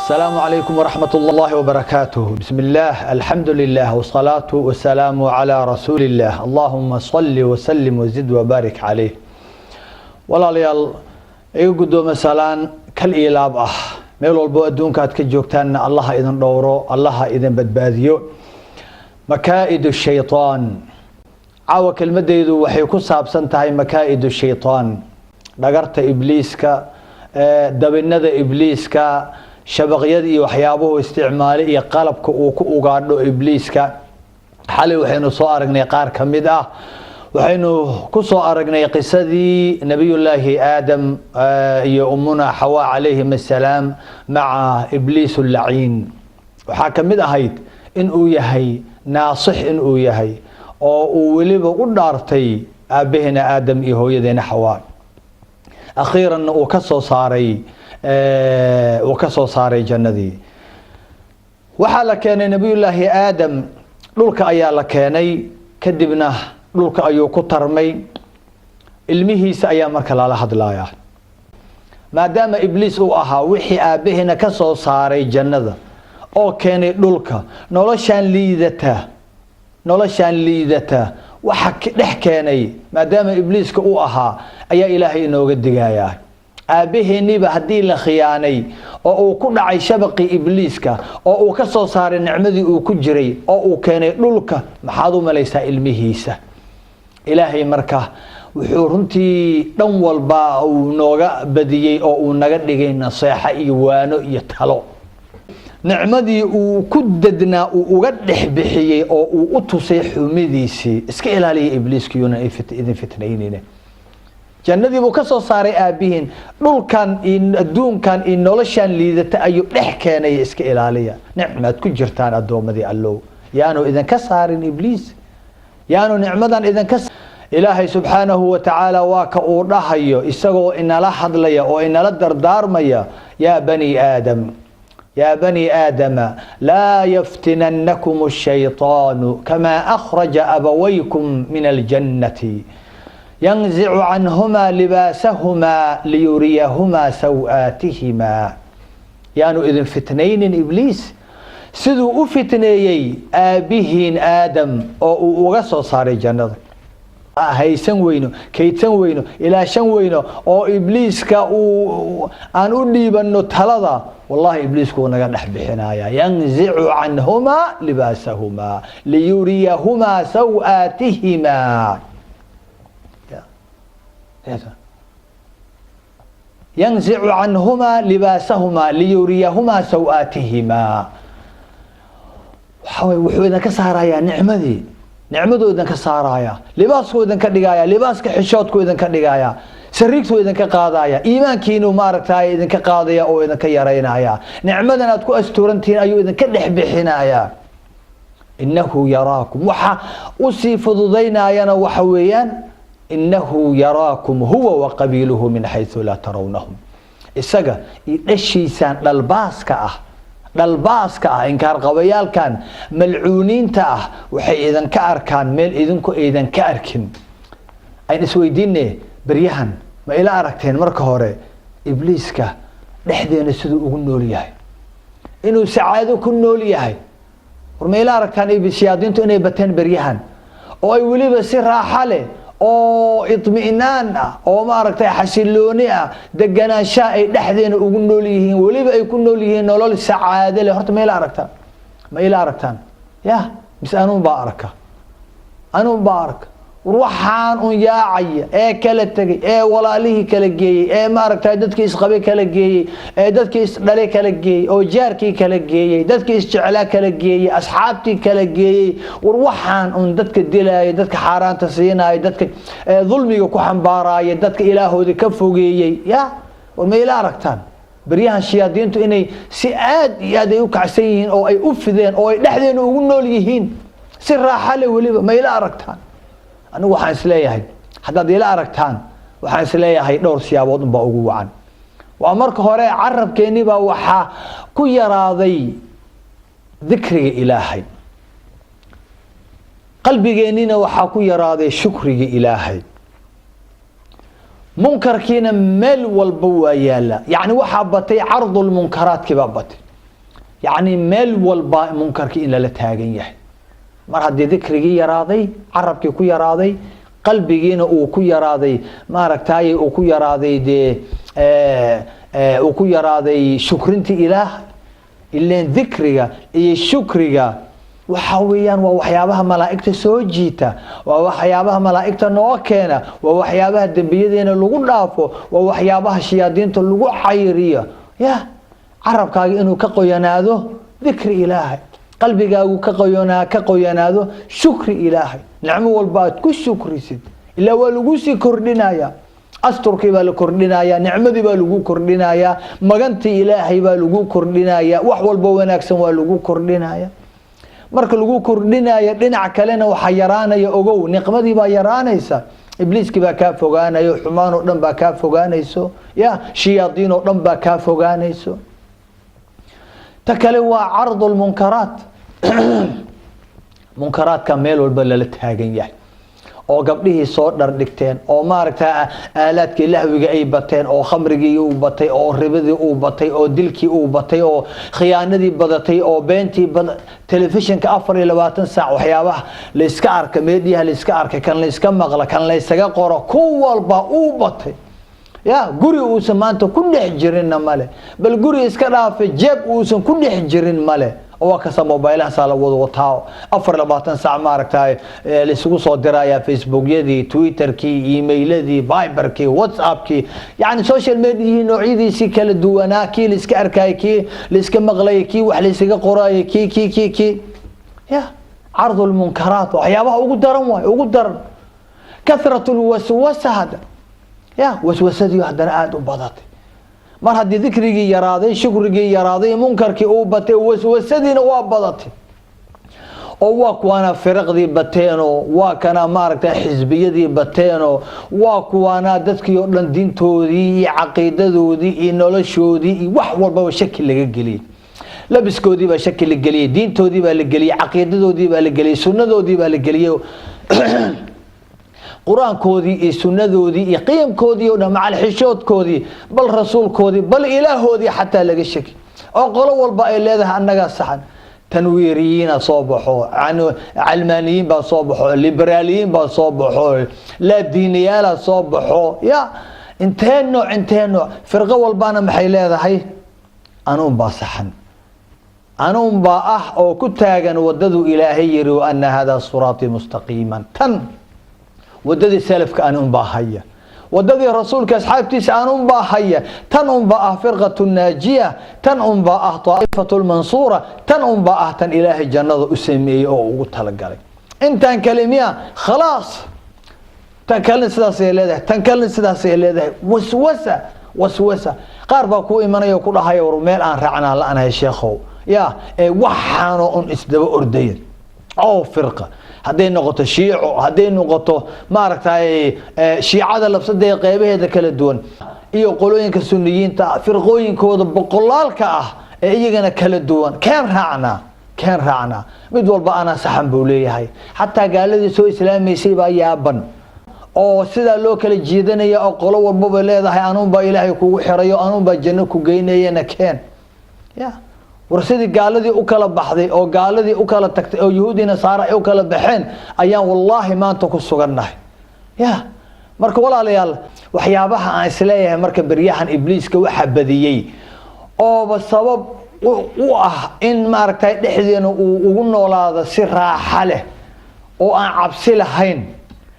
السلام عليكم ورحمة الله وبركاته. بسم الله، الحمد لله، والصلاة والسلام على رسول الله. اللهم صل وسلم وزد وبارك عليه. والله ليال يقدو مثلا كالإيلاب ميل والبو أدونك أتكجوكتان الله إذن دورو، الله إذن بدباذيو. مكائد الشيطان عاوة كلمة ديدو وحيكو سابسنتهاي مكائد الشيطان دقرت إبليسك دبنده إبليسك shabaqyadii iyo waxyaabuhu isticmaalay iyo qalabka uu ku ugaadho ibliiska xalay waxaynu soo aragnay qaar kamid waxaynu ku soo aragnay qisadii nabiyullaahi aadam iyo ummuna xawaa calayhim assalaam maca ibliis al-la'iin waxa kamid ahayd in uu yahay naasix in uu yahay oo uu waliba u dhaartay aabahina aadam iyo hooyadeena xawaa akhiran uu ka soo saaray وكسو صاري جندي وحالا كان نبي الله آدم دولك أيا لكاني كدبنا دولك أيو كترمي المهيس أيا مركل على حد لايا ما دام إبليس أها وحي آبهنا كسو صاري جنة أو كان دولك نولشان ليدته وحك نحكاني ما دام إبليس كأها أيا إلهي نوغد دقايا aabaheenniba haddii la khiyaanay oo uu ku dhacay shabaqi ibliiska oo uu ka soo saaray nicmadii uu ku jiray oo uu keenay dhulka maxaad u malaysaa ilmihiisa ilaahay marka wuxuu runtii dhan walba uu nooga badiyay oo uu naga dhigay naseexa iyo waano iyo talo nicmadii uu ku dadnaa uu uga dhexbixiyay oo uu u tusay xumidiisii iska ilaaliya ibliiskiyuna idin fitnaynina jannadii buu ka soo saaray aabihiin dhulkan adduunkan in noloshan liidata ayuu dhex keenay iska ilaaliya nicmad ku jirtaan adoomadii allow yaanu idin ka saarin ibliis yaanu nicmadan idin ka ilaahay subhanahu wa ta'ala waa ka uu dhahayo isagoo inala hadlaya oo inala dardaarmaya ya bani aadama la yaftinannakum ash-shaytanu kama akhraja abawaykum min al-jannati ينزع عنهما لباسهما ليريهما سوآتهما يعني إذن فتنين إبليس سدو فتنيي آبهين آدم أو غصو صار جنة هاي سنوينو كي سنوينو إلى شنوينو أو إبليس أن أديب أنه تلضى والله إبليس كونا نحب حنايا ينزع عنهما لباسهما ليريهما سوآتهما ينزع عنهما لباسهما ليريهما سوآتهما وحو إذن كسارايا نعمدو إذن كسارايا لباسكو إذن كدقايا لباسك حشوتكو إذن كدقايا سريكتو إذن كقاضايا إيمانكينو ماركتايا إذن كقاضيا أو إذن كيرينايا نعمدنا تكو أستورنتين أيو إذن كدحبحنايا إنه يراكم وحا أصيف ضدينايا وحويان إنه يراكم هو وقبيله من حيث لا ترونهم إسقى الشيسان للباسك إنكار قبيال كان ملعونين وحي إذن كأركان ميل إذن كأركن أين سويديني بريهان ما إلا أركتين مركهوري إبليسك لحدين السدو أقول ليهاي إنه سعادو كنو ليهاي ورما إلا أركتان إبسيادين تو إني بتين بريهان أو يولي بسير راحالي oo itmiinaan oo maaragtay xasilooni deganaansha ay dhaxdeena ugu nool yihiin waliba ay ku nool yihiin nolol sacaado leh horta ma ila aragtaan ya bis anuu baaraka ruuxaan un yaacay ee kala tagay ee walaalihi kala geeyay ee maaragtay dadkii isqabay kala geeyay ee dadkii isdhalay kala geeyay oo jaarkii kala geeyay dadkii isjeclaa kala geeyay asxaabtii kala geeyay ruuxaan un dadka dilaay dadka xaraanta siinay dadka dulmiga ku xambaaraay dadka ilaahoodi ka fogeeyay ya ma ila aragtaan bariyahan shiyaadiintu inay si aad iyo aad ay u kacsan yihiin oo ay u fideen oo ay dhaxdeena ugu nool yihiin si raaxo leh waliba ma ila aragtaan أنا waxaan isleeyahay haddaad ila aragtaan waxaan isleeyahay dhowr siyaabood un baa ugu wacan waa marka hore carabkeeni baa waxa ku yaraaday dhikriga ilaahay qalbigeenina waxa ku yaraaday shukriga ilaahay munkarkiina meel walba waa yaala yani waxa batay ardul munkaraat kiba batay يعني ميل والبا منكر كي إن لا تاجن يح مرة دي ذكر جي يراضي عرب كي كو يراضي قلبي جينا أو كو يراضي ما ركتاي أو كو يراضي دي أو كو يراضي شكرنتي إله إلا ذكرها إيه شكرها وحويان ووحيابها ملائكة سوجيتا ووحيابها ملائكة نوكينا ووحيابها الدنبيين اللغو لافو ووحيابها الشياطين اللغو حيرية يا عرب كاقي إنو كقوينادو ذكر إلهي قلبي كاقو كقوينادو شكر إلهي نعم والبات كل شكر سيد إلا ولغوسي كردنايا أستركي بالكردنايا نعمدي بالغو كردنايا مغنتي إلهي بالغو كردنايا وحوال بواناكسن والغو كردنايا marka lagu kordhinayo dhinac kalena waxa yaraanaya ogow niqmadii baa yaraanaysa ibliiski baa ka fogaanayo xumaan oo dhan baa ka fogaanayso ya shayaadiin oo dhan baa ka fogaanayso takale waa ardul munkarat munkarat ka meel walba la taagan yahay oo gabdhihii soo dhardhigteen oo maaragtaa aalaadkii lahwiga ay bateen oo khamrigii uu batay oo ribadii uu batay oo dilkii uu batay oo khiyaanadii badatay oo beentii telefishinka 24 saac waxyaabaha la iska arka meediyaha la iska arka kan la iska maqla kan la isaga qoro ku walba uu batay ya guri uu samaanto ku dhex jirin male bal guri iska dhaafay jeeb uu san ku dhex jirin male oo ka soo mobilaha sala wada wataa 24 saac ma aragtay la isugu soo diraya facebookyadii twitterkii emailladii viberkii whatsappkii yani social media noocyadiisi kala duwanaa kii la iska arkay kii la iska maqlay kii wax la iska qoray kii ya عرض المنكرات وحيابها ugu daran way ugu daran كثرة الوسوسة هذا يا وسوسة hadana aad u badatay mar hadii dhikrigi yaraaday shukrigi yaraaday munkarkii uu batay waswasadina waa badatay oo waa kuwana firqadii bateeno waa kana maaragtay xisbiyadii bateeno waa kuwana dadkii oo dhan diintoodii iyo aqeedadoodii iyo noloshoodii iyo wax walba shaki laga geliyay labiskoodii baa shaki la geliyay diintoodii baa la geliyay aqeedadoodii baa la geliyay sunnadoodii baa la geliyay قرآن كودي السنة دودي قيم كودي مع الحشود كودي بل رسول كودي بل إله دي حتى لقى الشك أقولوا والباقي اللي أنك صحن تنويريين صوبحوا عن علمانيين بصوبحوا ليبراليين بصوبحوا لا دينيين صوبحوا يا انتهى نوع فرقة والبانا محيلة هاي أنا بصحن أنا بأح أو كتاجا وددوا إلهي أن هذا صراطي مستقيما وددي سلف كأن باهية وددي رسول كأصحاب أن باهية تن باه فرقة الناجية تن باه طائفة المنصورة تن باه تن إله الجنة أسمي أو تلقى أنت كلمية خلاص تنكلم سداسي لده تنكلم سداسي لده وسوسة قاربا كو إيمانا يقول هاي ورميل أن رعنا لأنا يا شيخو يا وحانو أن إسدوا أردين أو فرقة هذه نقطة شيعة هذه نقطة ما ركتاي شيعة لبصدق قيبه هذا كل دون يقولون كسنيين فرقوين كود بقلال كأه يجينا كل دون كان رعنا بدول بقى أنا سحن بولي هاي حتى قال لي سوي إسلام يسيب يابن أو سيدا لو كل جيدنا يا أقول والبابا لا هاي أنهم بإلهي كو حريو أنهم بجنة كو جينا كان يا ورسيدي قالدي وكلا بحدي او قالدي وكلا تكتي او يهودي نصارى او كلا بخين ايان والله ما انت كسغناه يا marka walaalayaal waxyaabaha aan isleeyahay marka bariyahan ibliiska waxa badiyay oo sabab u ah in maaragtay dhexdeena uu ugu noolaado si raaxo leh oo aan cabsi lahayn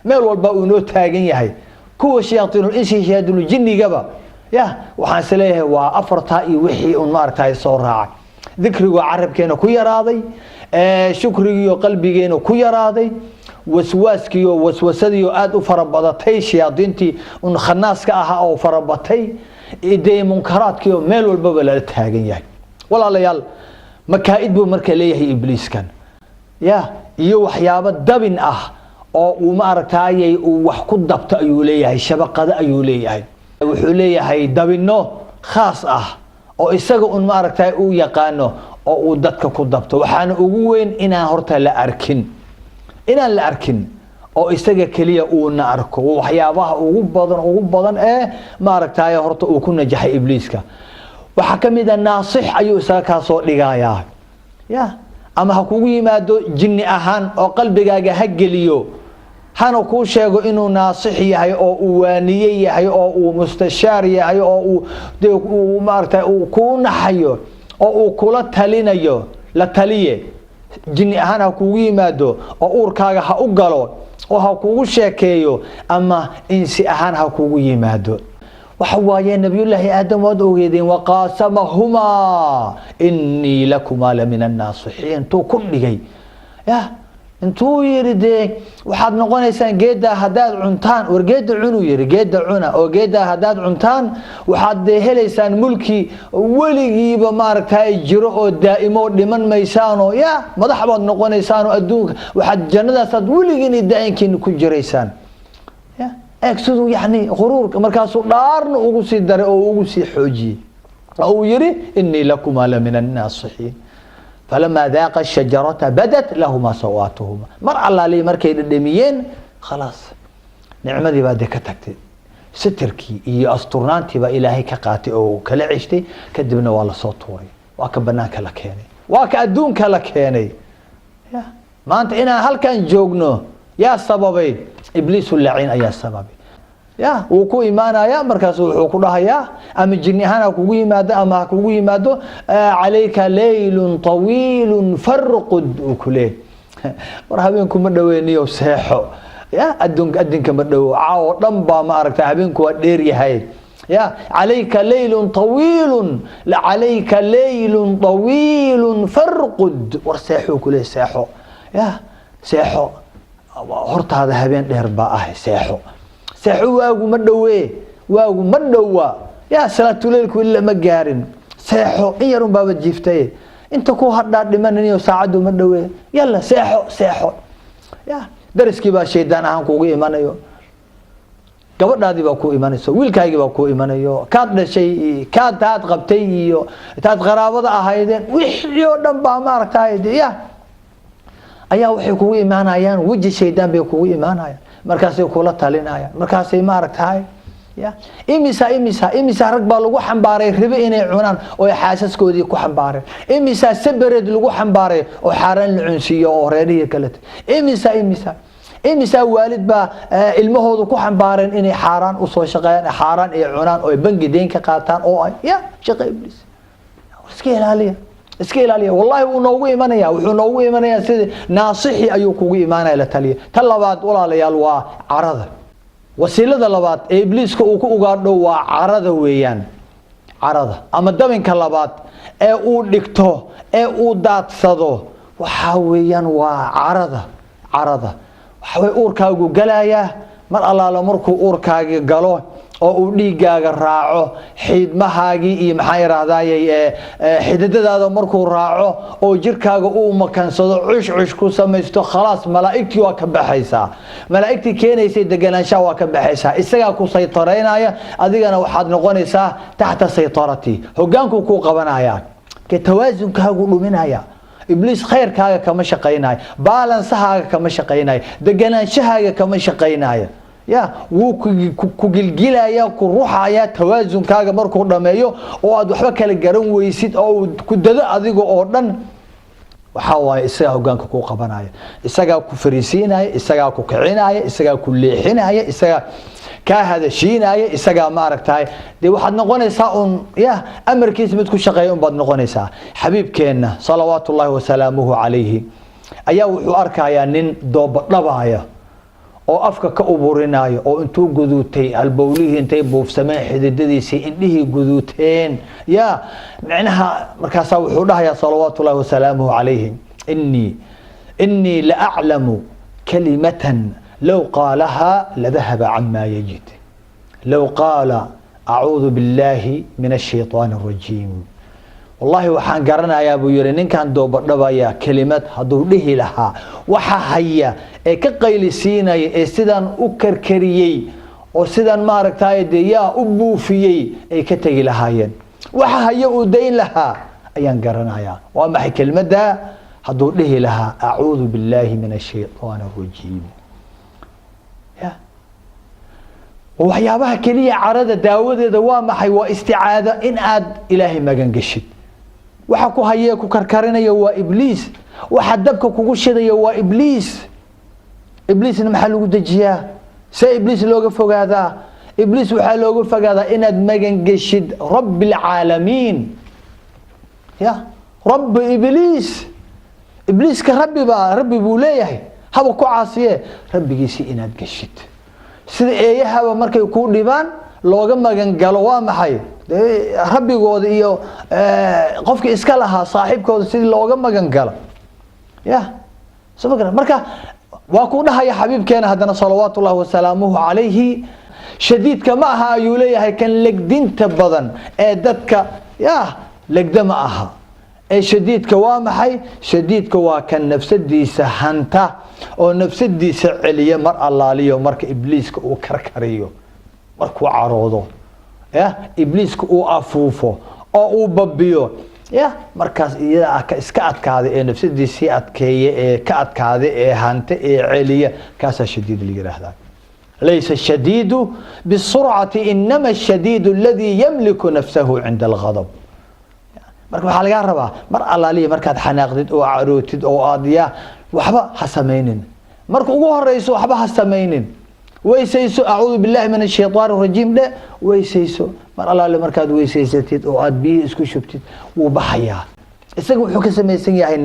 meel walba uu noo taagan yahay kuwa shayaatiinul insi shayaadul jinnigaba ya waxaan isleeyahay waa afarta iyo wixii uu maaragtay soo raacay ذكري عربكينا كو يراضي شكري قلبينا كو يراضي وسواسكي وسوسدي اد فربدتي شياطينتي ان خناسك اها او فربتي ايدي منكراتكي ميل والباب لا تاغن ياي ولا ليال مكائد بو marka leeyahay ibliiskan ya iyo waxyaabo dabin ah oo uu ma aragtay uu wax ku dabta ayuu leeyahay shabaqada ayuu leeyahay wuxuu leeyahay dabino khaas ah oo isaga un ma aragtay uu yaqaano oo uu dadka ku dabto waxaana ugu weyn inaan horta la arkin oo isaga kaliya uu na arko waxyaabaha ugu badan ee ma aragtay horta uu ku najaxay ibliiska وحكمي ذا الناصح أيو ساكا صوت لقايا يا أما هكوي ما دو جني أهان أو قلبي جاجا هجليو هانو كو شيغو إنه ناصح يهي أو وانيي يهي أو مستشار يهي أو مارتا أو كون حيو أو كولا تلينيو لا تليه جني أهان هكوي ما دو أو أوركاجا هأقلو أو هكوي شيكيو أما إنسي أهان هكوي ما دو وحوايا نبي الله آدم ودوغيدين وقاسمهما إني لكما لمن الناصحين تو كل جاي يا انتو يردي وحد نقوليسان جيدا هداد عنتان ورجيدا عنو يري جيدا عنا او جيدا هداد عنتان وحد هليسان ملكي وليغيبا ماركتاي جيرو او دائمو دمن ميسانو يا مدخ باد نقوليسان ادونك وحد جناداساد وليغين داينكين ku jireysaan ya اكسدو يعني غرور مركاسو دارن ugu sii daray oo ugu sii xoojiyay oo yiri inni lakum ala min an-nasihin فلما ذاق الشجرة بدت لهما سواتهما مر الله لي مركي دميين خلاص نعمتي بعد كتكتي ستركي إي أسطرنانتي با إلهي كقاتي أو كلا عشتي كدبنا والله صوتوري وأكبناك لكيني وأكأدونك لكيني يا ما أنت إنا هل كان جوجنو يا سببي إبليس اللعين أي سببي يا وكو إيمانا يا مركز وكلها يا أم الجني هنا كوي ماذا أما كوي ماذا عليك ليل طويل فرقد وكله مرحبينكم مدويني وساحو يا أدنك مدو عاو ضمبا ما أركت حبينكم ديري هاي يا عليك ليل طويل عليك ليل طويل فرقد ورساحو كله ساحو يا ساحو هرت هذا هبين دير بقى ساحو ساحو واغو مدوى يا صلاة الليل كل ما جارن ساحو يرون باب جيفتي انت كو هداد دمنني وساعدو مدوى يلا ساحو يا درسكي با شيطان aan kugu imanayo gabadhaadi ba ku imanayso wiilkaygi ba ku imanayo kaad dhashay kaad taad qabtay iyo taad qaraabada ahaydeen wixii oo dhan ba ma aragtay ya ayaa waxay kugu imanayaan waji shaytaan bay kugu imanayaan markaasay kula talinayaan markaasay ma aragtay ya imisa rag baa lagu xambaaray ribo inay cunaan oo xaasaskoodii ku xambaareen imisa sabareed lagu xambaaray oo xaraan la cunsiyo oo reeriye kale imisa waalid baa ilmahoodu ku xambaareen inay xaraan u soo shaqeeyaan xaraan ay cunaan oo bangi deen ka qaataan oo ay ya shaqo iblis iska ilaaliya wallahi uu noogu imanaya wuxuu noogu imanaya sida naasixi ayuu kugu imanaya la taliya tan labaad walaalayaal waa carada wasiilada labaad ee ibliiska uu ku ugaadho waa carada weeyaan carada ama dabinka labaad ee uu dhigto ee uu daadsado waxa weeyaan waa carada waxa way uurkaagu galaya mar allaala markuu uurkaaga galo oo uu dhiigaaga raaco xiidmahaagi iyo maxay yiraahdayay xididadaada markuu raaco oo jirkaaga uu makansado cush ku samaysto khalaas malaa'iktii waa ka baxaysaa malaa'iktii keenaysay deganaanshaha waa ka baxaysaa isaga ku saytareynaya adigana waxaad noqonaysaa taxta saytarati hogaanku ku qabanaya ka tawaazunkaagu dhuminaya إبليس خير كاغا كما شقيناي بالانسهاغا كما شقيناي دغنانشهاغا كما شقيناي يا ku gilgilaya ku ruuxaya tawaazun kaaga markuu dhameeyo oo aad waxba kala garan weysid oo ku dado adiga oo dhan waxa waay isaga hogaanka ku qabanaya isaga ku fariisinaya isaga ku kicinaya isaga ku leexinaya isaga ka hadashiinaya isaga ma aragtay de waxaad noqonaysaa ya amarkiisa mid ku shaqeeyo baad noqonaysaa xabiibkeena salawaatullaahi wa salaamuhu alayhi ayaa wuxuu arkayaa nin doob dhabaaya oo afka ka uburinaayo oo intuu guduutay albawlihi intay buufsameen xididadiisii indhihii guduuteen ya macnaha markaas wuxuu dhahayaa salawaatullaahi wa salaamuhu alayhi inni la a'lamu kalimatan لو قالها لذهب عما يجد لو قال أعوذ بالله من الشيطان الرجيم والله وحان قرنا يا أبو يرين كان دوب دبايا كلمات هدو له لها وحا هيا كقيل سينا سيدان أكركريي وسيدان مارك تايد يا أبو فيي كتغي لهاين وحا هيا أدين لها أيان قرنا يا وما هي كلمة دا هدو له لها أعوذ بالله من الشيطان الرجيم waxyaabaha kaliya carada daawadeeda waa maxay waa isticaado in aad ilaahay magan gashid waxa ku hayee ku karkarinaya waa ibliis waxa dabka kugu shidaya waa ibliis ibliisna maxaa lagu dajiyaa say ibliis looga fogaadaa ibliis waxa looga fogaadaa inaad magan gashid rabbil caalamiin ya rabb ibliis ibliis ka rabbi buu leeyahay haba ku caasiye rabbigiisi inaad gashid sida eeyahaba markay ku dhibaan looga magan galo waa maxay rabbigooda iyo qofka iska lahaa saaxiibkooda sidii looga magan galo ya sababta marka waa ku dhahaya xabiibkeena hadana salawaatullaahi wa salaamuhu alayhi shadiidka ma aha ayuu leeyahay kan legdinta badan ee dadka ya legdama aha ee shadiidka waa maxay shadiidka waa kan nafsadiisa hanta oo nafsadiisa celiya mar allaaliyo marka ibliiska uu karkariyo markuu caroodo ya ibliiska uu afuufo oo uu babiyo ya markaas iyada ka iska adkaada ee nafsadiisa adkeeye ee ka adkaada ee hanta ee celiya kaasa shadiid la yiraahdaa ليس الشديد بالسرعة إنما الشديد الذي يملك نفسه عند الغضب marka waxa laga rabaa mar allaaliye markaad xanaaqdid oo carootid oo aadiya waxba ha sameeynin marka ugu horeyso waxba ha sameeynin weysayso a'uudu billahi minash shaytaanir rajiim de weysayso mar allaaliye markaad weysaysatid oo aad biyo isku shubtid wuu baxayaa isagu wuxuu ka sameeysan yahay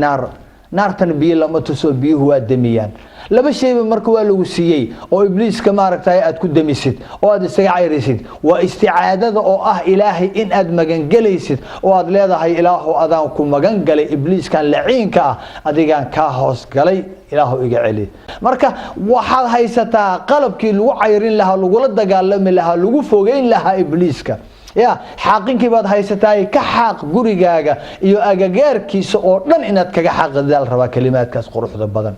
naartan biyo lama tuso biyuhu waa damiyaan laba shayba marka waa lagu siiyay oo ibliiska maaragtay aad ku damisid oo aad isaga cayrisid waa isticaadada oo ah ilaahay in aad magan galaysid oo aad leedahay ilaahu adaan ku magan galay ibliiskan laciinka ah adigaan ka hoos galay ilaahu iga celi marka waxaad haysataa qalabkii lagu cayrin lahaa lagu la dagaalami lahaa lagu fogeyn lahaa ibliiska ya xaqinkii baad haysataa ka xaq gurigaaga iyo agagaarkiisa oo dhan inaad kaga xaqdaal raba kalimaadkaas quruxda badan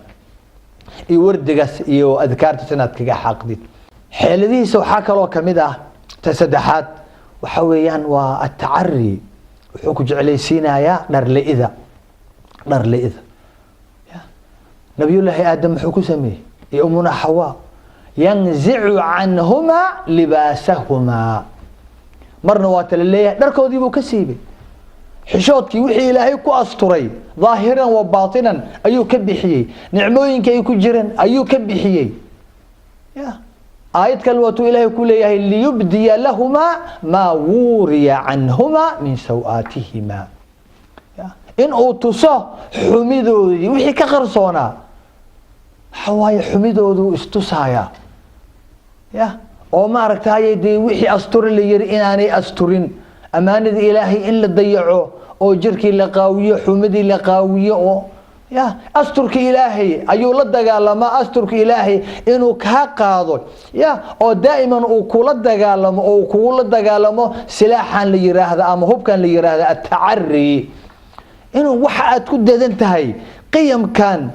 iyo wardigaas iyo adkaarta inaad kaga xaqdid xeeladiisa waxa kale oo kamid ah tasaddexaad waxa weeyaan waa at-ta'arri wuxuu ku jeclaysiinayaa dharleeyda ya nabiyullaahi aadam wuxuu ku sameeyay iyo umuna hawa yanzi'u anhuma libasahuma marna waa talaleeyahay dharkoodii buu ka siibay xishoodkii wixii ilaahay ku asturay ظaahiran wa baatinan ayuu ka bixiyay nicmooyinka ay ku jireen ayuu ka bixiyay ya aayad kale watuu ilaahay ku leeyahay liyubdiya lahuma ma wuriya anhuma min sawaatihima ya in uu tuso xumidoodii wixii ka qarsoona xawaay xumidoodu istusaya ya oo ma aragtay wixii astur la yiri inaanay asturin amaanada ilaahay in la dayaco oo jirkii la qaawiyo xumadii la qaawiyo oo ya asturka ilaahay ayuu la dagaalama asturka ilaahay inuu ka qaado ya oo daa'iman uu kula dagaalamo oo kula dagaalamo silaaxan la yiraahdo ama hubkan la yiraahdo at-ta'arri inuu waxa aad ku dadan tahay qiyamkan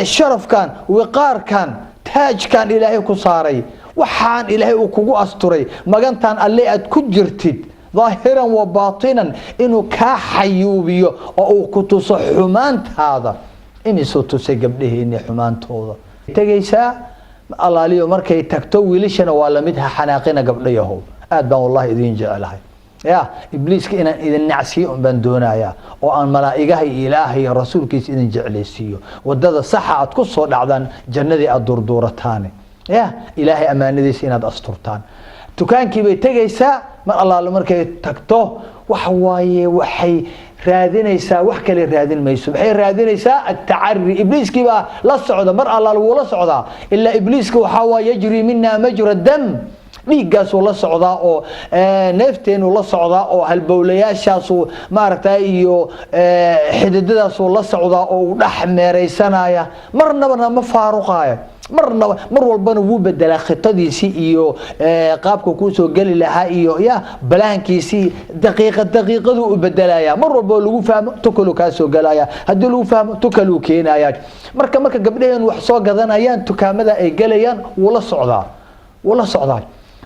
sharafkan wiqaarkan taajkan ilaahay ku saaray waxaan ilaahay uu kugu asturay magantan alle aad ku jirtid ظاهرا وباطنا انه كحيوبيو او كتوسو xumaantaada inuu tusay gabdhaha in xumaantooda tagaysa allaaliyo markay tagto wiilashana waa la mid xanaaqina gabdhayahow aad baan wallahi idin jecelahay ya ibliiska inaan idin nacsiyo baan doonaya oo aan malaa'igaha ilaahay rasuulkiisa idin jeclaysiyo wadada sax aad ku soo dhacdaan jannadii aad durduurataan ya ilaahay amaanadiisa inaad asturtaan tukaankii bay tagaysaa mar allaale markay tagto wax waaye waxay raadinaysaa wax kale raadin mayso waxay raadinaysaa at-ta'arri ibliiski baa la socda mar allaale wuu la socdaa illa ibliiska waxa waa yajri minna majra dam dhiigaas uu la socdaa oo neefteen uu la socdaa oo halbowlayaashaas uu maaragtay iyo xididadaas uu la socdaa oo uu dhax meeraysanaya marnaba ma faaruqaaya mar walbana wuu bedelaa khitadiisi iyo qaabka ku soo gali lahaa iyo ya balaankiisi daqiiqadu u bedelaya mar walba lagu fahmo tukulu ka soo galaya hadii lagu fahmo tukulu keenaya marka gabdhahan wax soo gadanayaan tukaamada ay galayaan wala socdaa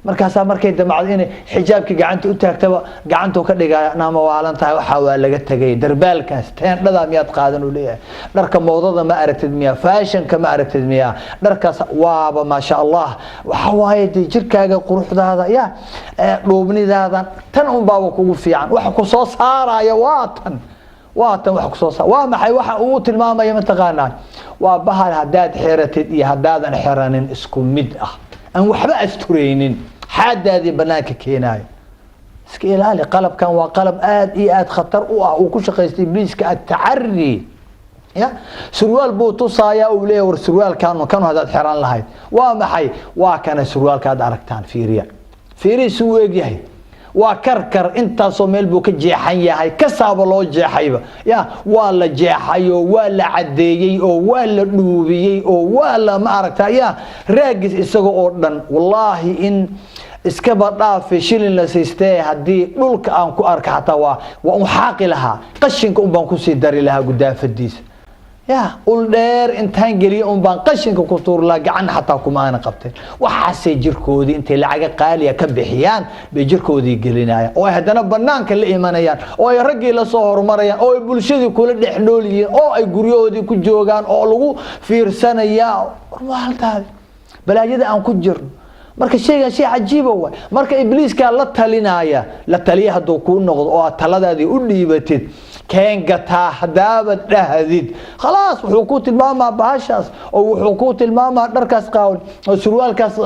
markaas markay damacad in xijaabki gacanta u taagtaba gacanta ka dhigaya naama waalan tahay waxa waa laga tagay darbaalkaas teendhada miyaad qaadan u leeyahay dharka moodada ma aragtid miya fashion-ka ma aragtid miya dharkaas waaba ma sha Allah waxa waaye jirkaaga quruxdaada ya dhoobnidaada tan un baa kugu fiican waxa ku soo saaraya waatan wax ku soo saar waa maxay waxa uu tilmaamay ma taqaanaa waa bahal hadaad xiratid iyo hadaadan xiranin isku mid ah aan waxba astureynin xaadaadii banaanka keenayo iska ilaali qalabkan waa qalab aad iyo aad khatar u ah oo ku shaqeystay ibliiska at-taharri ya surwaal buu tusaaya oo leeyahay war surwaalkan kan hadaad xiran lahayd waa maxay waa kana surwaalka aad aragtaan fiiriya suu eegyahay waa karkar intaasoo meel buu ka jeexan yahay kasaaba loo jeexayba ya waa la jeexayo waa la cadeeyay oo waa la dhuubiyay oo waa la ma aragtaa ya raagis isaga oo dhan wallahi in iska badhaaf shilin la siistay hadii dhulka aan ku arka xataa waa un xaaqi lahaa qashinka un baan ku sii dari lahaa gudaafadiisa ya ul dheer intaan galiyo un baan qashinka ku tuurlaa gacan xataa kuma aan qabtay waxaasay jirkoodii intay lacag qaaliya ka bixiyaan bay jirkoodii gelinayaan oo hadana banaanka la imanayaan oo ay ragii la soo hormarayaan oo ay bulshadii kula dhexnool yihiin oo ay guryahoodii ku joogaan oo lagu fiirsanaya warmaaltaadi balaayada aan ku jirno marka shayga shay cajiib ah marka ibliiska la taliya haduu ku noqdo oo taladaadii u dhiibatid كان قطع حدابة دهديد خلاص وحكوت الماما بهاشاس او حكوت الماما دركاس قاول او سروال كاس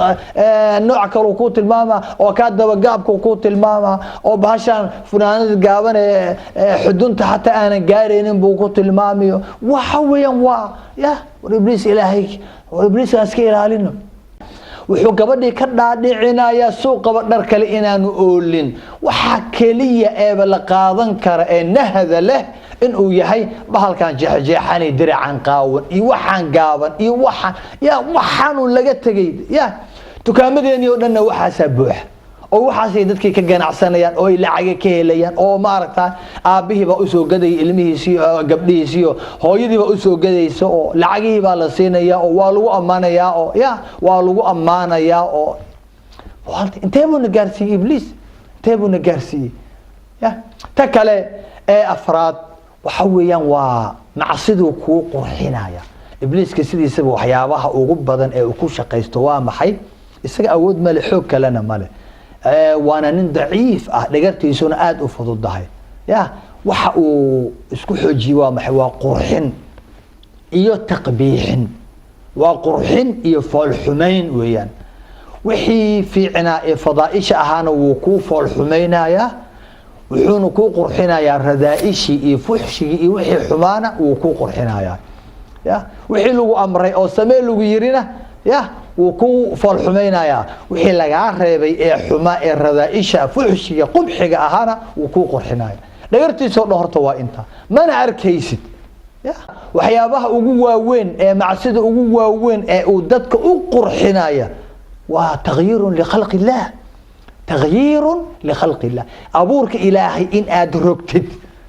نوع كروكوت الماما او كاد وقاب كوكوت الماما او بهاشان فنانات قابن حدونت حتى انا قارين بوكوت المامي وحويا يا ابليس الهيك وابليس اسكير علينا wuxuu gabadhii ka dhaadhicinaya suuqa dhar kale inaanu oolin waxa kaliya ee la qaadan kara ee nahada leh in uu yahay bahalkan jeexjeexani diracan qaawan iyo waxaan gaaban iyo waxaan laga tagay ya tukaamadeenii oo dhan waxa buux oo waxaasay dadkii ka ganacsanayaan oo lacag ka helayaan oo ma aragtaa aabihiiba u soo gaday ilmihiisii gabdhihiisii hooyadiiba u soo gadayso oo lacagihiiba la siinaya oo waa lagu amaanaya oo waa lagu amaanaya oo intee buu gaarsiiyay ibliis intee buu gaarsiiyay ta kale ee afraad waxa weeyaan waa macsidu ku qurxinaya ibliiska sidiisaba waxyaabaha ugu badan ee uu ku shaqeysto waa maxay isaga awood ma leh xoog kalena ma leh وانا nin ضعيف dhagartiisuna aad u fududahay ya waxa uu isku xoojiyay waa maxay waa qurxin iyo taqbiixin waa qurxin iyo fool xumeyn weeyaan wixii fiicna ee fadaaisha ahaana wuu ku fool xumeynaya wuxuuna ku qurxinaya radaa'ishi iyo fuxshigi iyo wixii xumaana wuu ku qurxinaya ya wixii lagu amray oo samee lagu yirina ya وكو فالحمينايا وحي لغا ريبay ee xuma ee radaaisha fuxshiga qubxiga ahana وكو qurxinaya dhagartiiso horta waa inta mana arkaysid ya waxyaabaha ugu waaweyn ee macsida ugu waaweyn ee uu dadka u qurxinaya waa tagyiir li khalq illah tagyiir li khalq illah abuurka ilaahi in aad rogtid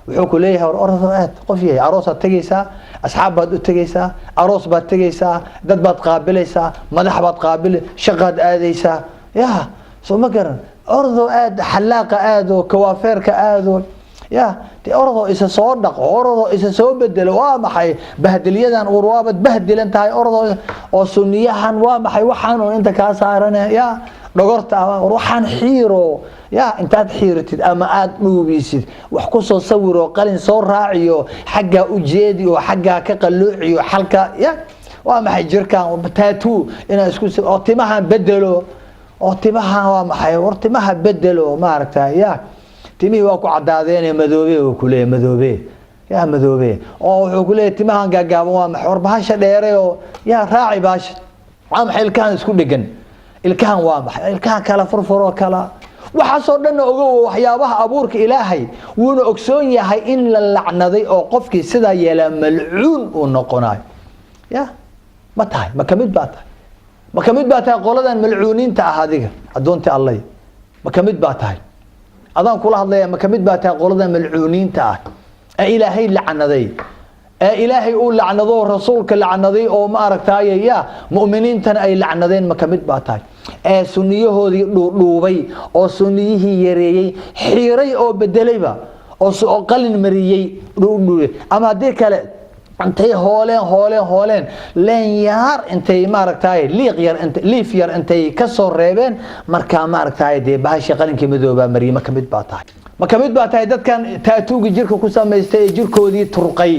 wuxuu ku leeyahay orod qof yahay aroos tagaysa asxaab baad u tagaysa aroos baad tagaysa dad baad qaabilaysa madax baad qaabil shaqad aadaysa ya soo ma garan ordo aad xalaaqa aado kawaafeerka aado ya ti ordo isa soo dhaqo ordo isa soo bedelo waa maxay bahdiliyadan urwaabad bahdilan tahay ordo oo sunniyahan waa maxay waxaan inta ka saaranay ya dhogorta waxaan xiiro ya intaad xiirtid ama aad dhuubisid wax ku soo sawiro qalin soo raaciyo xagga u jeedi oo xagga ka qaluuciyo halka ya waa maxay jirkaan tattoo ina isku oo timahan bedelo oo timahan waa maxay wartimaha bedelo ma aragtay ya timi waa ku cadaadeen madoobe oo kule madoobe ya madoobe oo wuxuu kule timahan gaagaaban waa maxay warbahasha dheere oo ya raaci baash waa maxay ilkaan isku dhigan ilkaan waa maxay ilkaan kala furfuro kala waxa soo dhan ogow waxyaabaha abuurka ilaahay wuuna ogsoon yahay in la lacnaday oo qofkii sida yeela malcuun uu noqonay ya ma tahay ma kamid baa tahay qoladan malcuuniinta ah adiga adoonta Allah ma kamid baa tahay adaan kula hadlaya ma kamid baa tahay qoladan malcuuniinta ah ilaahay lacnaday إلهي أول لعنضو رسولك لعنضي أو ما أركتاي يا مؤمنين تن أي لعنضين ما كمد باتاي سنيه هذي لوبي أو سنيه يريي حيري أو بدليبا أو قل مريي أما ديك أنتي هولين لين يار أنتي ما أركتاي ليغير أنت ليفير أنتي كسر ريبين مركا ما أركتاي دي بهاش قلن كمدوبا مري ما كمد باتاي ما كمد باتاي دad kan taatuuga jirka ku sameystay jirkoodii turqay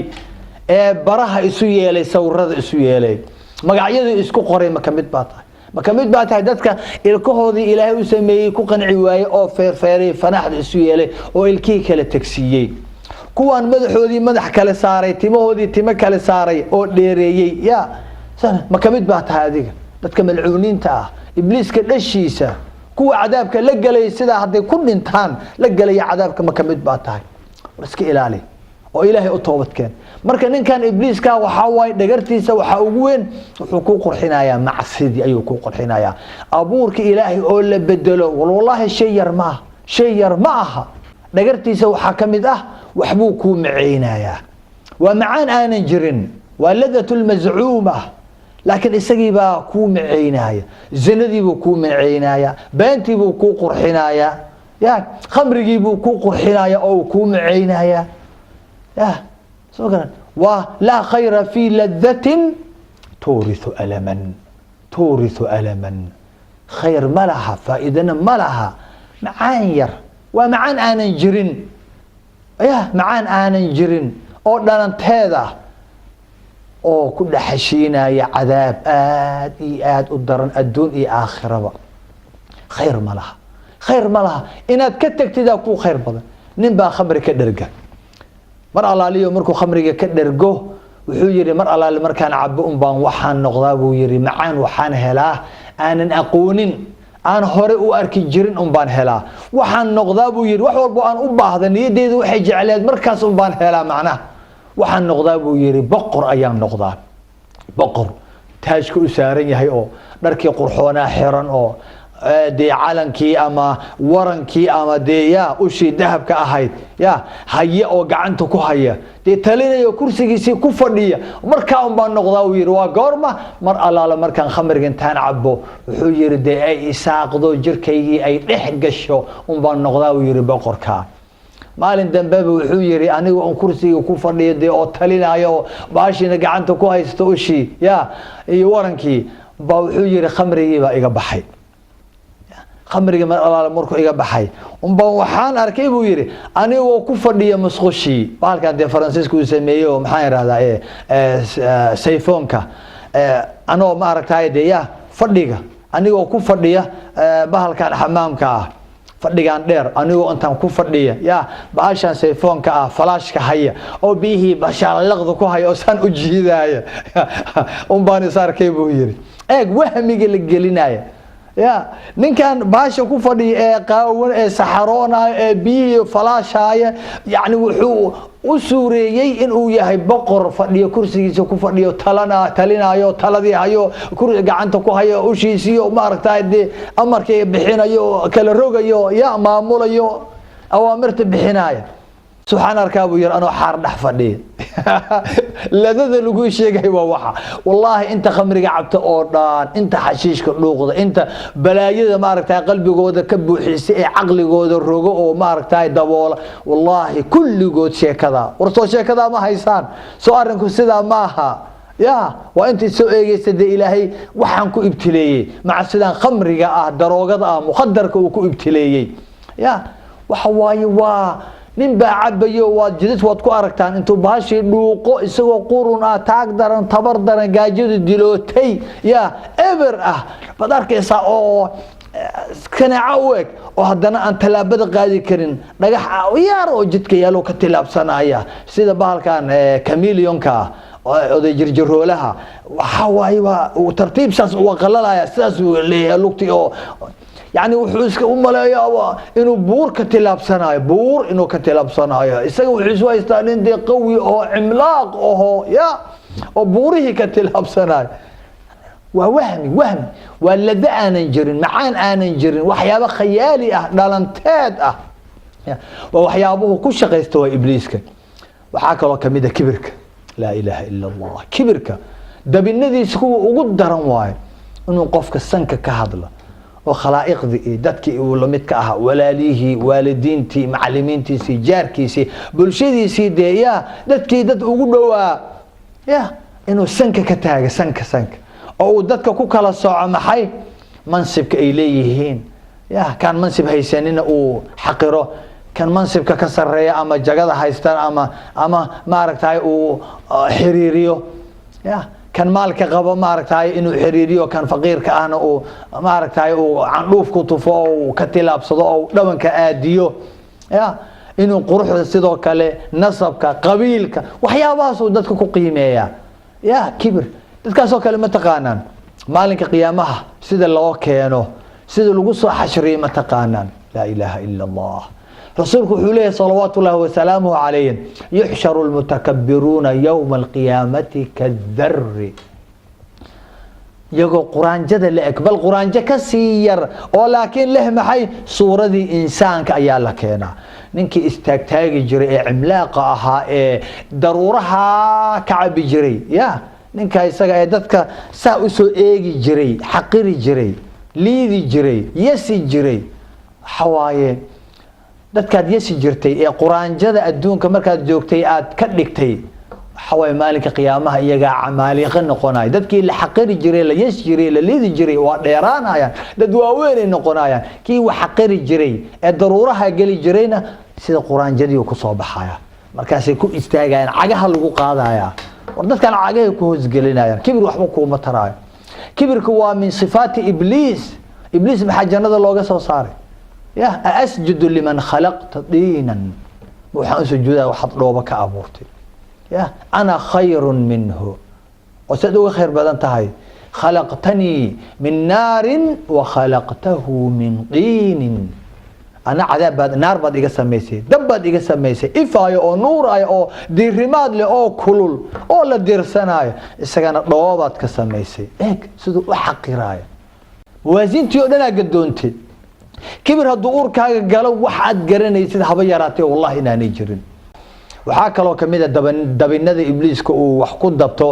baraha isu yeelay sawirada isu yeelay magacyada isku qoray ma kamid baatahay dadka ilkahoodii ilaahay u sameeyay ku qanci waayay oo feerfeeray fanaxda isu yeelay oo ilkii kala tagsiyay kuwan madaxoodii madax kale saaray timahoodii timo kale saaray oo dheereeyay ya ma kamid baatahay adiga dadka malcuuniinta ah ibliiska dhashiisa kuwa cadaabka la galay sida haday ku dhintaan la galay cadaabka ma kamid baatahay iska ilaali oo ilaahay u toobadkeen marka ninkan ibliiska waxa way dhagartiisa waxa ugu weyn wuxuu ku qurxinayaa macsidii ayuu ku qurxinayaa abuurka ilaahay oo la bedelo wallahi shay yar ma aha dhagartiisa waxa kamid ah waxbuu ku maceynayaa waa macaan aanan jirin waa ladatul maz'uuma laakiin isagii baa ku maceynaya zinadii buu ku maceynaya beentii buu ku qurxinaya ya khamrigii buu ku qurxinaya oo ku maceynaya يا سوغران ولا خير في لذة تورث ألما خير ملها فإذا ملها معاير ومعان آنا جرين يا معان آنا جرين أو دانتهذا أو كل حشينا يا عذاب آد الدرن الدون آخرة خير ملها إن أتكتك تداكو خير بدن نبا خمرك درجة mar alaaliyo markuu khamriga ka dhergo wuxuu yiri mar alaali markaan cabo baan waxaan noqdaa buu yiri macaan waxaan helaa aanan aqoonin aan hore u arki jirin baan helaa waxaan noqdaa buu yiri wax walba aan u baahdo niyadeedu waxay jecleed markaas baan helaa macna waxaan noqdaa buu yiri boqor ayaan noqdaa boqor taajku u saaran yahay oo dharkii qurxoona xiran oo دي عالنكي أما ورنكي أما دي يا وشي ذهب كأهيد يا هيا أو قعنتو كهيا دي تلينا يو كرسي جيسي كفردية مركان بان نقضاوير وقارما مر الله مركان خمر جنتان عبو وحجر دي أي إساقدو جركي أي إحقشو بان نقضاوير بقركا maalin dambe wuxuu yiri anigu aan kursiga ku fadhiyo oo talinayo baashina gacanta ku haysto ushi ya iyo warankii baa wuxuu yiri khamrigii baa iga baxay khamriga markuu iga baxay waxaan arkay buu yiri anigu ku fadhiyo musqushi baalkan de Faransiisku uu sameeyo maxaan raahdaa sayfoonka anoo ma aragtay deeya fadhiga anigu ku fadhiya bahalkan xamaamka fadhigan dheer anigu intaan ku fadhiya ya baashan sayfoonka flashka haya oo bihi bashaar laqdo ku haya oo san u jiidaya baan isarkay buu yiri eeg wahmiga la gelinaya يا نكان باشا كفدي قاون سحرونا بي فلاشايه يعني وحو وسوريي انو يahay boqor fadhiyo kursigiisa ku fadhiyo talinayo taladii hayo kursi gacanta ku hayo ushiisiyo ma aragtay amarkay bixinayo kala rogayo ya maamulayo awaamirta bixinayo سبحان ركابو ير أنا حار دحفدي لذذ لقول شيء هو وحى والله أنت خمرك عبت أوردان أنت حشيش كلوغ أنت بلايا ما ركتاي قلبي جود كبو حسي عقلي جود الرجوع وما ركتاي دبول والله كل جود شيء كذا ورسول شيء كذا ما هيسان سؤالكم سيدا ماها يا وأنت سؤالي سيد إلهي وحنكو ابتلي مع سيدان خمرك دروجة مخدرك وكو ابتلي يا وحواي nin baa cabayo waad jidad waad ku aragtaan intuu baashi dhuuqo isagoo qurun taag daran tabar daran gaajadu dilootay ya ever baad arkaysaa oo kanaaco weeg oo haddana aan talaabada qaadi karin dhagax yar oo jidka yaalo ka tilaabsanaya sida bahalkan chameleonka oday jirjiroolaha waxa waay waa tartiib saas u qalalaya sidaas uu leeyahay lugti oo يعني وحوسك أملايا إنه بور كتلابسناي بور إنه كتلابسناي يسوي حسوا يستانين دي قوي أو عملاق أو يا أو بوره كتلابسناي وهم والذي أنا نجرين معان أنا نجرين وحيابه خيالي دالنتاد وحيابه كل شيء يستوى إبليسك وحاك الله كميدا كبرك laa ilaaha ila allah. kibirka dabinadiisa kuwa ugu daran waayo inuu qofka sanka ka hadlo oo khalaa'iqdii dadkii uu la mid ka ahaa, walaalihii, waalidiintii, macallimiintiisii, jaarkiisii, bulshadiisii, dadkii dad ugu dhowaa inuu sanka ka taaga sanka oo uu dadka ku kala sooco maxay mansibka ay leeyihiin. kan mansib haysanina uu xaqiro, kan mansibka ka sareeya ama jagada haystaan ama maaragtay uu xiriiriyo, kan maalka qabo maaragtay inuu xiriiriyo, kan faqiirka ahna uu maaragtay uu candhuuf ku tufo oo ka tilaabsado oo dhabanka aadiyo, inuu quruxda sidoo kale nasabka qabiilka waxyaabahaas uu dadka ku qiimeeyaa. kibir dadkaasoo kale ma taqaanaan maalinka qiyaamaha sida loo keeno, sida lagu soo xashriyo ma taqaanaan. laa ilaaha ila allah. rasuulku wuxuu leeyahay salawaatu ullaahi wasalaamuhu calayhim yuxsharu lmutakabbiruuna yowma alqiyaamati kaddarri, iyagoo quraanjada la eg, bal quraanjo ka sii yar oo laakiin leh maxay suuradii insaanka ayaa la keenaa. ninkii istaagtaagi jiray ee cimlaaqa ahaa ee daruuraha ka cabi jiray, ninka isaga ee dadka saa u soo eegi jiray, xaqiri jiray, liidi jiray, yasi jiray, xawaaye dadkaad yasi jirtay ee quraanjada adduunka markaad joogtay aad ka dhigtay, xawaaye maalinka qiyaamaha iyagaa camaaliqa noqonaya. dadkii la xaqiri jiray, la yasi jiray, la liidi jiray waa dheeraanayaan, dad waaweynay noqonayaan. kii wax xaqiri jiray ee daruuraha geli jirayna sida quraanjadii ku soo baxaya, markaasay ku istaagayaan, cagaha lagu qaadaya, war dadkan cagahay ku hoosgelinayaan. kibir waxba kuuma taraayo. kibirku waa min sifaati ibliis. ibliis maxaa jannada looga soo saaray? asjudu liman khalaqta diinan, waxaan u sujuudaa waxaad dhooba ka abuurtay. ana khayrun minhu, oo saad uga khayr badan tahay. khalaqtanii min naarin wa khalaqtahu min diinin, ana cadaab naar baad iga samaysay, dab baad iga samaysay, ifaayo oo nuuraayo oo diirimaad leh oo kulul oo la diirsanaayo, isagana dhoobaad ka samaysay. siduu u xaqiraayo, waasintii oo dhanaa gadoontay. kibir hadduu uurkaaga galo wax aad garanaysid haba yaraatee wallahi inaanay jirin. waxaa kaloo kamid a dabinada ibliiska uu wax ku dabto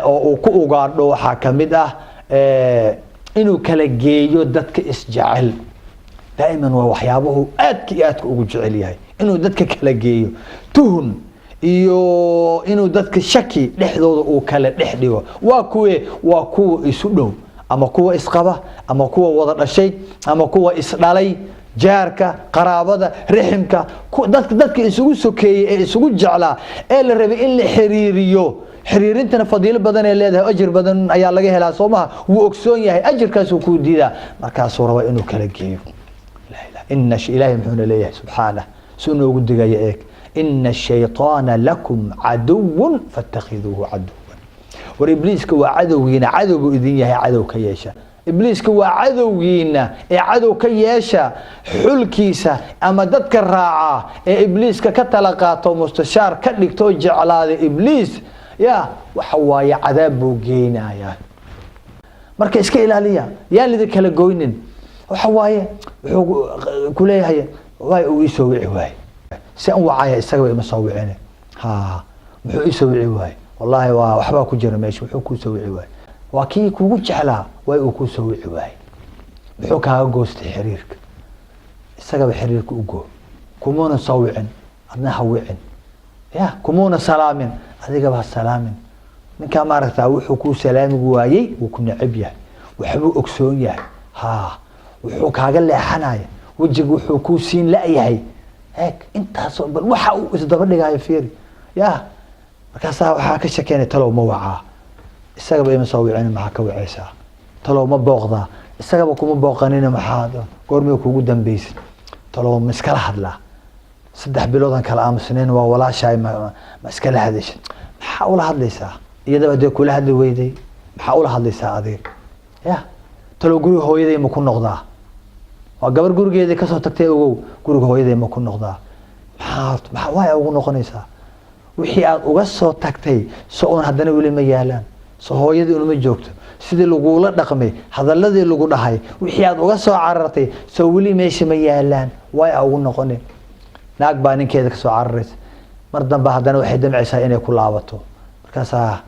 oo uu ku ugaadho, waxaa kamid ah inuu kala geeyo dadka isjecel. daa'iman waa waxyaabahu aadka ugu jecel yahay, inuu dadka kala geeyo, tuhun iyo inuu dadka shaki dhexdooda uu kala dhex dhigo. waa kuwa isu dhow, ama kuwa isqaba, ama kuwa wada dhashay, ama kuwa isdhalay, jaarka, qaraabada, riximka, dadka isugu sokeeyey ee isugu jeclaa ee la rabay in la xiriiriyo. xiriirintana fadiilo badan ay leedahay, ajir badan ayaa laga helaa soomaha. wuu ogsoon yahay ajirkaasuu kuu diidaa, markaasuu raba inuu kala geeyo. ilaahay muxuuna leeyahay subxaanah, si inoogu digaya eeg, ina ashayطaana lakum caduwun faاtakhiduuhu caduwan. war ibliiska waa cadowgiina, cadowgu idin yahay, cadow ka yeesha. ibliiska waa cadowgiina ee cadow ka yeesha. xulkiisa ama dadka raaca ee ibliiska ka tala qaato, mustashaar ka dhigto, jeclaada ibliis, waxa waaye cadaab buu geynayaa. marka iska ilaaliya, yaan lidin kala goynin. waxa waaye wuxuu ku leeyahay waay uu isoo wici waaye, si aan wacaya isaga ima soo wicine. muxuu isoo wici waaye? wallahi waa waxbaa ku jira meesha. wuxuu ku soo wici waaye? waa kii kugu jeclaa way uu ku soo wici waaye. muxuu kaaga goostay xiriirka? isagaba xiriirka u goo. kumuuna soo wicin, adna ha wicin. kumuuna salaamin, adigaba ha salaamin. ninkaa maaragtaa wuxuu kuu salaami waayey wuu ku necab yahay, waxbuu ogsoon yahay. wuxuu kaaga leexanaya, wejiga wuxuu kuu siin la'yahay. intaasoo bal waxa uu isdaba dhigayo fiiri. markaasaa waxaa ka shakeynay, talow ma wacaa? isagaba ima soo wicin, maxaa ka wacaysaa? talow ma booqdaa? isagaba kuma booqanina, maxaa goormay kuugu dambaysay? talow ma iskala hadlaa? 3 biloodan kala aamusnayn, waa walaashahay, ma iskala hadashay? maxaa ula hadlaysaa? iyadaba dee kula hadli weyday, maxaa ula hadlaysaa adiga? talow guriga hooyaday ma ku noqdaa? waa gabar gurigeedii kasoo tagtay, ogow guriga hooyaday ma ku noqdaa? maxaa waay ugu noqonaysaa? wixii aad uga soo tagtay soo oon haddana weli ma yaalaan. soo hooyadii unuma joogto, sidii lagula dhaqmay, hadaladii lagu dhahay, wixii aad uga soo carartay soo weli meesha ma yaalaan. waay ugu noqonin. naag baa ninkeeda kasoo cararaysa, mar dambe haddana waxay damcaysaa inay ku laabato. markaasaa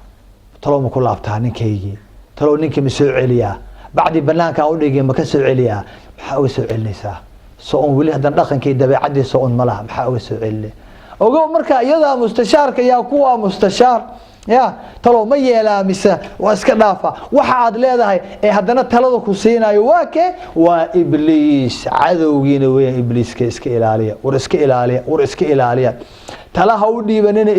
talow ma ku laabtaa ninkaygii talow ninkii ma soo celiyaa bacdi banaanka u dhigay ma ka soo celiyaa maxaa uga soo celinaysaa soo on weli hadan dhaqankii dabeecadiisa on malaha maxaa uga soo celinay ogow marka iyada mustashaarka yaa kuwa mustashaar يا تلو ما يلا مسا واسكدافا waxaad leedahay ee hadana talada ku siinayo waa ibliis cadowgiina weeyaan ibliiska iska ilaaliya talaha u dhiibanina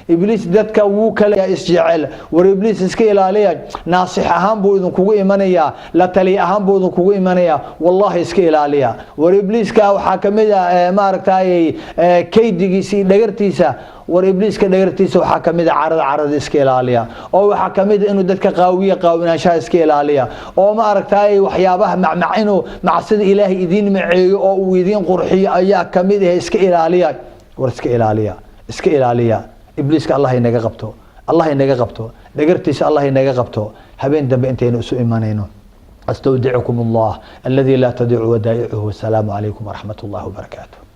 ibliis dadka wuu kala isjecel war ibliis iska ilaaliya naasix ahaan buu idin kugu imanaya la tali ahaan buu idin kugu imanaya wallahi iska ilaaliya war ibliiska waxa kamid ah ma aragtay kaydigiisa dhagartiisa war ibliiska dhagartiisa waxa kamid ah carad iska ilaaliya oo waxa kamid inuu dadka qaawinaanshaha iska ilaaliya oo ma aragtay waxyaabaha macmaacino macsida ilaahi idin maceeyo oo uu idin qurxiyo ayaa kamid ah iska ilaaliya war iska ilaaliya ibliiska Allah inaga qabto dhagartiisa Allah inaga qabto habeen dambe intaynu isu imanayno astawdicukum Allah alladhi la tadi'u wadaa'i'uhu assalamu alaykum wa rahmatullahi wa barakatuh